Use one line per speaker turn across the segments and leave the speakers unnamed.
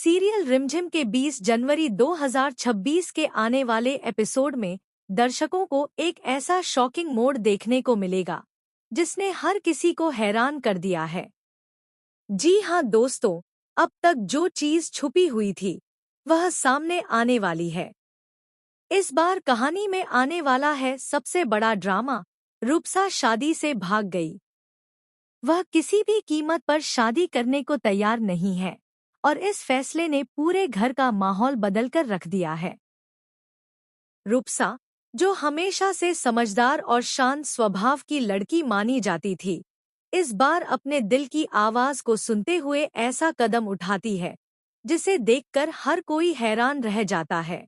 Serial रिमझिम के 20 जनवरी 2026 के आने वाले एपिसोड में दर्शकों को एक ऐसा शॉकिंग मोड़ देखने को मिलेगा जिसने हर किसी को हैरान कर दिया है। जी हाँ दोस्तों, अब तक जो चीज छुपी हुई थी वह सामने आने वाली है। इस बार कहानी में आने वाला है सबसे बड़ा ड्रामा। रूपसा शादी से भाग गई। वह किसी भी कीमत पर शादी करने को तैयार नहीं है और इस फैसले ने पूरे घर का माहौल बदलकर रख दिया है। रूपसा, जो हमेशा से समझदार और शांत स्वभाव की लड़की मानी जाती थी, इस बार अपने दिल की आवाज को सुनते हुए ऐसा कदम उठाती है जिसे देखकर हर कोई हैरान रह जाता है।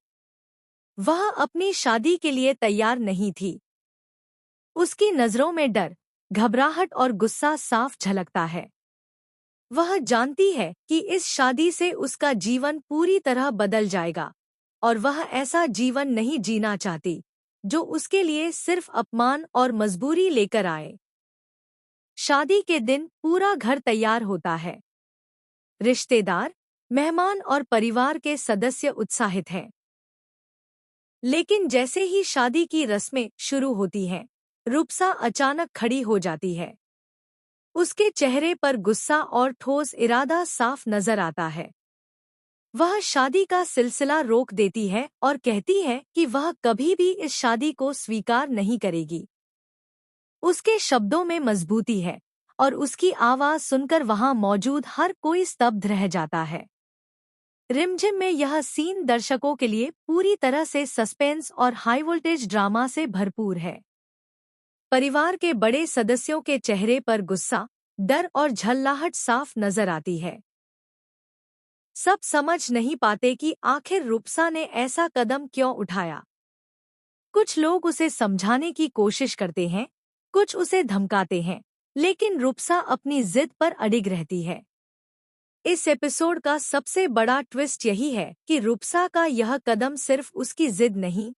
वह अपनी शादी के लिए तैयार नहीं थी। उसकी नजरों में डर, घबराहट और गुस्सा साफ झलकता है। वह जानती है कि इस शादी से उसका जीवन पूरी तरह बदल जाएगा और वह ऐसा जीवन नहीं जीना चाहती जो उसके लिए सिर्फ अपमान और मजबूरी लेकर आए। शादी के दिन पूरा घर तैयार होता है। रिश्तेदार, मेहमान और परिवार के सदस्य उत्साहित हैं। लेकिन जैसे ही शादी की रस्में शुरू होती हैं, रूपसा अचानक खड़ी हो जाती है। उसके चेहरे पर गुस्सा और ठोस इरादा साफ नजर आता है। वह शादी का सिलसिला रोक देती है और कहती है कि वह कभी भी इस शादी को स्वीकार नहीं करेगी। उसके शब्दों में मजबूती है और उसकी आवाज सुनकर वहां मौजूद हर कोई स्तब्ध रह जाता है। रिमझिम में यह सीन दर्शकों के लिए पूरी तरह से सस्पेंस और हाई वोल्टेज ड्रामा से भरपूर है। परिवार के बड़े सदस्यों के चेहरे पर गुस्सा, डर और झल्लाहट साफ नजर आती है। सब समझ नहीं पाते कि आखिर रूपसा ने ऐसा कदम क्यों उठाया। कुछ लोग उसे समझाने की कोशिश करते हैं, कुछ उसे धमकाते हैं, लेकिन रूपसा अपनी जिद पर अडिग रहती है। इस एपिसोड का सबसे बड़ा ट्विस्ट यही है कि रूपसा का यह कदम सिर्फ उसकी जिद नहीं,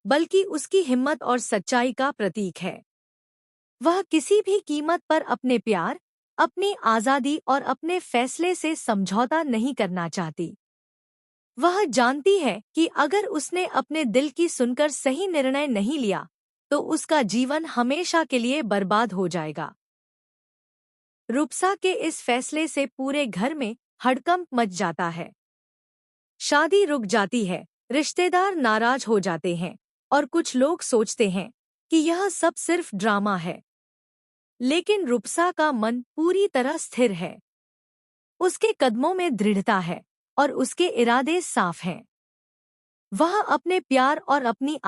बल्कि उसकी हिम्मत और सच्चाई का प्रतीक है। वह किसी भी कीमत पर अपने प्यार, अपनी आज़ादी और अपने फैसले से समझौता नहीं करना चाहती। वह जानती है कि अगर उसने अपने दिल की सुनकर सही निर्णय नहीं लिया, तो उसका जीवन हमेशा के लिए बर्बाद हो जाएगा। रूपसा के इस फैसले से पूरे घर में हड़कंप मच जाता है। शादी रुक जाती है, रिश्तेदार नाराज हो जाते हैं और कुछ लोग सोचते हैं कि यह सब सिर्फ ड्रामा है। लेकिन रूपसा का मन पूरी तरह स्थिर है। उसके कदमों में दृढ़ता है और उसके इरादे साफ हैं। वह अपने प्यार और अपनी